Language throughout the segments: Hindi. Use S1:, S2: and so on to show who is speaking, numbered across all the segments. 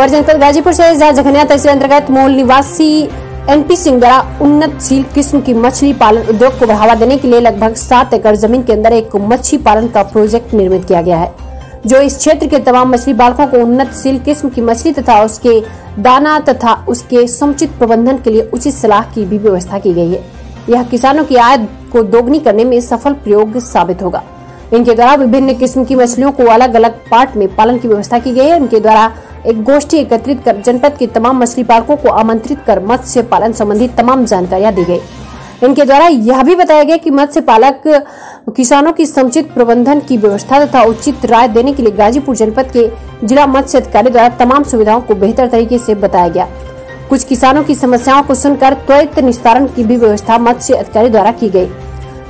S1: खबर जनपद गाजीपुर से, जहां जखनिया तहसील अंतर्गत मूल निवासी एनपी सिंह द्वारा उन्नतशील किस्म की मछली पालन उद्योग को बढ़ावा देने के लिए लगभग 7 एकड़ जमीन के अंदर एक मछली पालन का प्रोजेक्ट निर्मित किया गया है, जो इस क्षेत्र के तमाम मछली पालकों को उन्नतशील किस्म की मछली तथा उसके दाना तथा उसके समुचित प्रबंधन के लिए उचित सलाह की भी व्यवस्था की गई है। यह किसानों की आय को दोगुनी करने में सफल प्रयोग साबित होगा। इनके द्वारा विभिन्न किस्म की मछलियों को अलग अलग पार्ट में पालन की व्यवस्था की गई है। इनके द्वारा एक गोष्ठी एकत्रित कर जनपद के तमाम मछली पालकों को आमंत्रित कर मत्स्य पालन संबंधी तमाम जानकारियां दी गई। इनके द्वारा यह भी बताया गया कि मत्स्य पालक किसानों की समुचित प्रबंधन की व्यवस्था तथा उचित राय देने के लिए गाजीपुर जनपद के जिला मत्स्य अधिकारी द्वारा तमाम सुविधाओं को बेहतर तरीके से बताया गया। कुछ किसानों की समस्याओं को सुनकर त्वरित निस्तारण की भी व्यवस्था मत्स्य अधिकारी द्वारा की गई।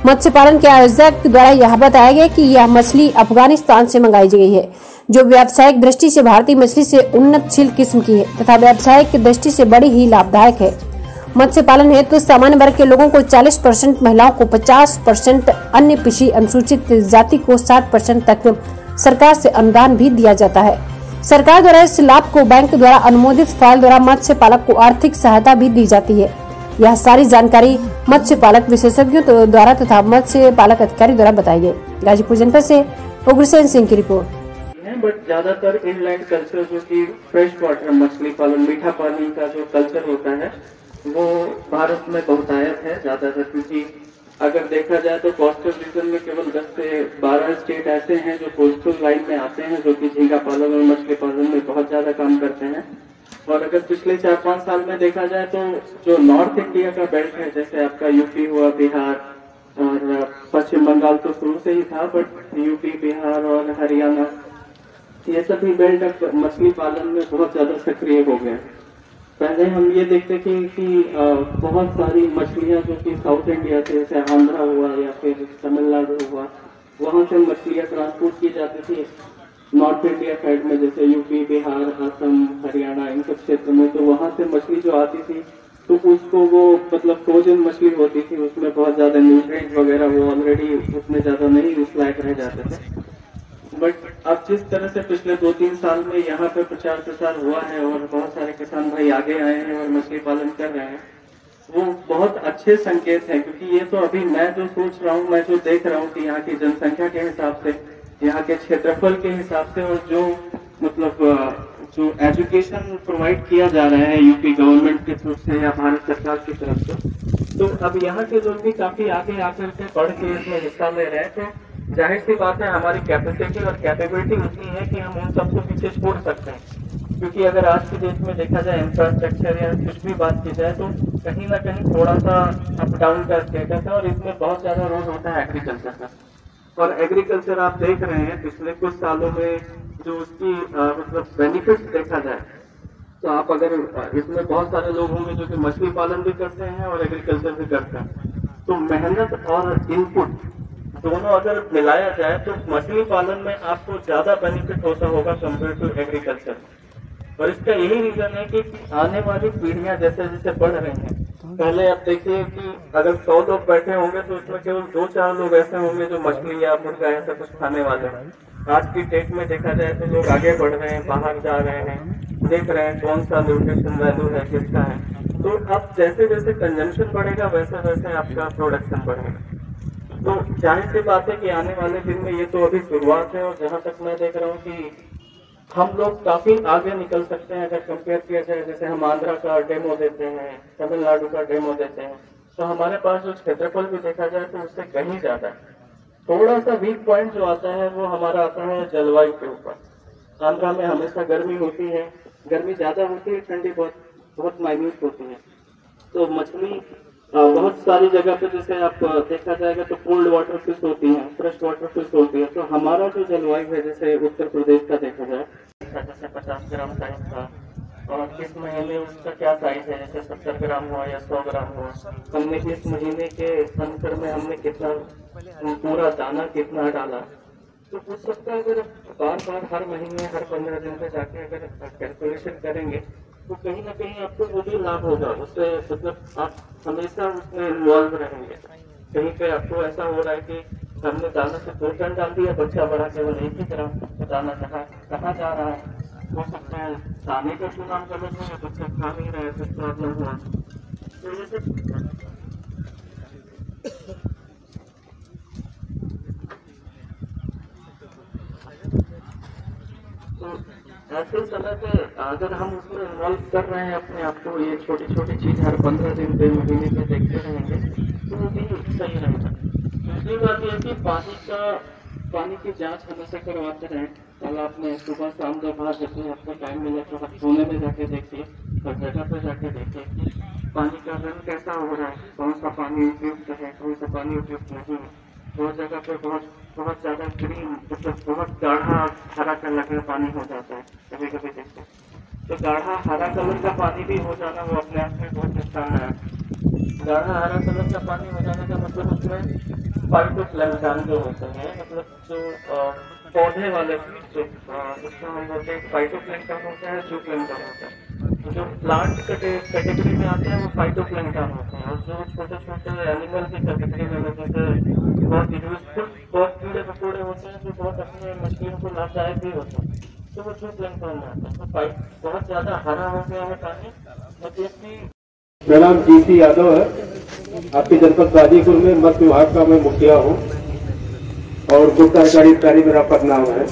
S1: मत्स्य पालन के आयोजक द्वारा यह बताया गया कि यह मछली अफगानिस्तान से मंगाई गई है, जो व्यावसायिक दृष्टि से भारतीय मछली से उन्नतशील किस्म की है तथा व्यावसायिक दृष्टि से बड़ी ही लाभदायक है। मत्स्य पालन हेतु सामान्य वर्ग के लोगों को 40%, महिलाओं को 50%, अन्य पिछड़ी अनुसूचित जाति को 60% तक सरकार से अनुदान भी दिया जाता है। सरकार द्वारा इस लाभ को बैंक द्वारा अनुमोदित फाइल द्वारा मत्स्य पालक को आर्थिक सहायता भी दी जाती है। यह सारी जानकारी मत्स्य पालक विशेषज्ञों द्वारा तथा मत्स्य पालक अधिकारी द्वारा बताई गई। गाजीपुर जनपद से उग्रसेन सिंह की रिपोर्ट।
S2: बट ज्यादातर इनलैंड कल्चर जो कि फ्रेश वाटर मछली पालन, मीठा पानी का जो कल्चर होता है वो भारत में बहुतायत है ज्यादातर, क्योंकि अगर देखा जाए तो कोस्टल रीजन में केवल 10 से 12 स्टेट ऐसे हैं जो कोस्टल लाइन में आते हैं, जो कि झींगा पालन और मछली पालन में बहुत ज्यादा काम करते हैं। और अगर पिछले 4-5 साल में देखा जाए तो जो नॉर्थ इंडिया का बेल्ट है, जैसे आपका यूपी हुआ, बिहार और पश्चिम बंगाल तो शुरू से ही था, बट यूपी, बिहार और हरियाणा ये सभी बेल्ट अब मछली पालन में बहुत ज्यादा सक्रिय हो गए। पहले हम ये देखते थे कि बहुत सारी मछलियां जो कि साउथ इंडिया से, जैसे आंध्रा हुआ या फिर तमिलनाडु हुआ, वहां से मछलियां ट्रांसपोर्ट की जाती थी नॉर्थ इंडिया साइड में, जैसे यूपी, बिहार, असम, हरियाणा, इन सब क्षेत्र में। तो वहां से मछली जो आती थी तो उसको वो मतलब फ्रोजन मछली होती थी, उसमें बहुत ज्यादा न्यूट्रिएंट वगैरह वो ऑलरेडी उसमें ज्यादा नहीं उस लायक रह जाते थे। बट अब जिस तरह से पिछले 2-3 साल में यहाँ पे प्रचार प्रसार हुआ है और बहुत सारे किसान भाई आगे आए हैं और मछली पालन कर रहे हैं, वो बहुत अच्छे संकेत है। क्योंकि ये तो अभी मैं जो सोच रहा हूँ, मैं जो देख रहा हूँ कि यहाँ की जनसंख्या के हिसाब से, यहाँ के क्षेत्रफल के हिसाब से और जो मतलब जो एजुकेशन प्रोवाइड किया जा रहा है यूपी गवर्नमेंट की तरफ से या भारत सरकार की तरफ से, तो अब यहाँ के लोग भी काफी आगे आकर के पढ़ के इसमें हिस्सा ले रहे हैं। तो जाहिर सी बात है हमारी कैपेसिटी और कैपेबिलिटी उतनी है कि हम उन सबको पीछे छोड़ सकते हैं। क्योंकि अगर आज के डेट में देखा जाए इंफ्रास्ट्रक्चर या कुछ भी बात की जाए तो कहीं ना कहीं थोड़ा सा अप डाउन का स्टेटस है और इसमें बहुत ज्यादा रोल होता है एग्रीकल्चर का। और एग्रीकल्चर आप देख रहे हैं पिछले कुछ सालों में जो उसकी मतलब बेनिफिट्स देखा जाए तो आप अगर इसमें बहुत सारे लोग होंगे जो कि मछली पालन भी करते हैं और एग्रीकल्चर भी करते हैं, तो मेहनत और इनपुट दोनों अगर मिलाया जाए तो मछली पालन में आपको ज्यादा बेनिफिट होता होगा कंपेयर टू एग्रीकल्चर। और इसका यही रीजन है कि आने वाली पीढ़ियां जैसे जैसे बढ़ रही हैं, पहले आप देखिए कि अगर 100 लोग बैठे होंगे तो इसमें केवल 2-4 लोग ऐसे होंगे जो मछली या मुर्गा ऐसा कुछ खाने वाले हैं। आज की डेट में देखा जाए तो लोग आगे बढ़ रहे हैं, बाहर जा रहे हैं, देख रहे हैं कौन सा न्यूट्रिशन वैल्यू है किसका है। तो अब जैसे जैसे कंजम्पशन बढ़ेगा वैसे वैसे आपका प्रोडक्शन बढ़ेगा। तो जाहिर सी बात है कि आने वाले दिन में ये तो अभी शुरुआत है और जहां तक मैं देख रहा हूँ कि हम लोग काफी आगे निकल सकते हैं। अगर कंपेयर किया जाए, जैसे हम आंध्रा का डेमो देते हैं, तमिलनाडु का डेमो देते हैं, तो हमारे पास जो क्षेत्रफल भी देखा जाए तो उससे कहीं ज्यादा है। थोड़ा सा वीक पॉइंट जो आता है वो हमारा आता है जलवायु के ऊपर। आंध्रा में हमेशा गर्मी होती है, गर्मी ज्यादा होती है, ठंडी बहुत माइन्यूट होती है। तो मछली बहुत सारी जगह पे जैसे आप देखा जाएगा तो कोल्ड वाटर फिश होती है, फ्रेश वाटर फिश होती है। तो हमारा जो जलवायु है, जैसे उत्तर प्रदेश का देखा जाए, जैसे 50 ग्राम साइज का, और इस महीने उसका क्या साइज है, जैसे 70 ग्राम हुआ या 100 ग्राम हुआ। हमने इस महीने के अंतर में हमने कितना पूरा दाना कितना डाला, तो उस सबका अगर बार बार हर महीने हर 15 दिन पे जाके अगर कैलकुलेशन करेंगे तो कहीं ना कहीं आपको वो भी लाभ होगा। उससे मतलब आप हमेशा उसमें इन्वॉल्व रहेंगे। कहीं पे आपको ऐसा हो रहा है कि हमने दाना से 2 टन डाल दिया, बच्चा बड़ा केवल 1 ही ग्राम, तो दाना कहाँ जा रहा है। हो सकता है दाने का चुनाव गलत हो या बच्चा खा नहीं रहा है, कुछ प्रॉब्लम हुआ तो जैसे तो ऐसे समय पे अगर हम उसमें इन्वॉल्व कर रहे हैं अपने आप को, ये छोटी छोटी चीज हर 15 दिन पे महीने पे देखते रहेंगे तो वो भी सही रहेगा। दूसरी बात यह कि पानी की जांच हमेशा करवाते रहें। तालाब में सुबह शाम जब बाहर जैसे आपको टाइम मिले तो सोने में जाके देखिए, हर जगह पे जाके देखिए कि पानी का रंग कैसा हो रहा है, कौन सा पानी उपयुक्त है, कौन सा पानी उपयुक्त नहीं है। बहुत जगह पे बहुत ज्यादा ग्रीन मतलब बहुत गाढ़ा हरा कलर का पानी हो जाता है कभी कभी देखते, तो गाढ़ा हरा कलर का पानी भी हो जाना वो अपने आप में बहुत नुकसान है। गाढ़ा हरा कलर का पानी हो जाने का मतलब उसमें फाइटोप्लैंक्टन जो होते हैं, मतलब जो पौधे वाले जिसको हम बोलते हैं फाइटोप्लैंक्टन होता है, जो प्लैंक्टन होता है, तो जो प्लांट कैटेगरी में आते हैं वो फाइटोप्लैंक्टन होते हैं, और जो छोटे छोटे एनिमल की कैटेगरी में जैसे बहुत यूजफुल बहुत कीड़े मकोड़े होते हैं जो बहुत अपने मछलियों को लाभदायक भी होते हैं, तो वो जो प्लैंक्टन में आते हैं। तो बहुत ज्यादा हरा हो गया है पानी, मतलब
S3: मेरा नाम GC यादव है, आपके जनपद गाजीपुर में मत्स्य विभाग का मैं मुखिया हूँ और गुप्ता अधिकारी अधिकारी मेरा पदनाम है।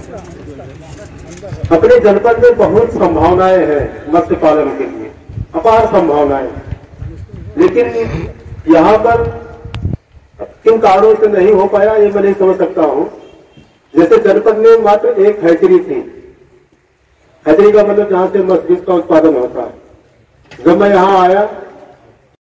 S3: अपने जनपद में बहुत संभावनाएं हैं मत्स्य पालन के लिए, अपार संभावनाएं, लेकिन यहाँ पर किन कारणों से नहीं हो पाया ये मैं नहीं समझ सकता हूँ। जैसे जनपद में मात्र एक हैचरी थी, हैचरी का मतलब जहाँ से मत्स्य का उत्पादन होता है। जब मैं यहाँ आया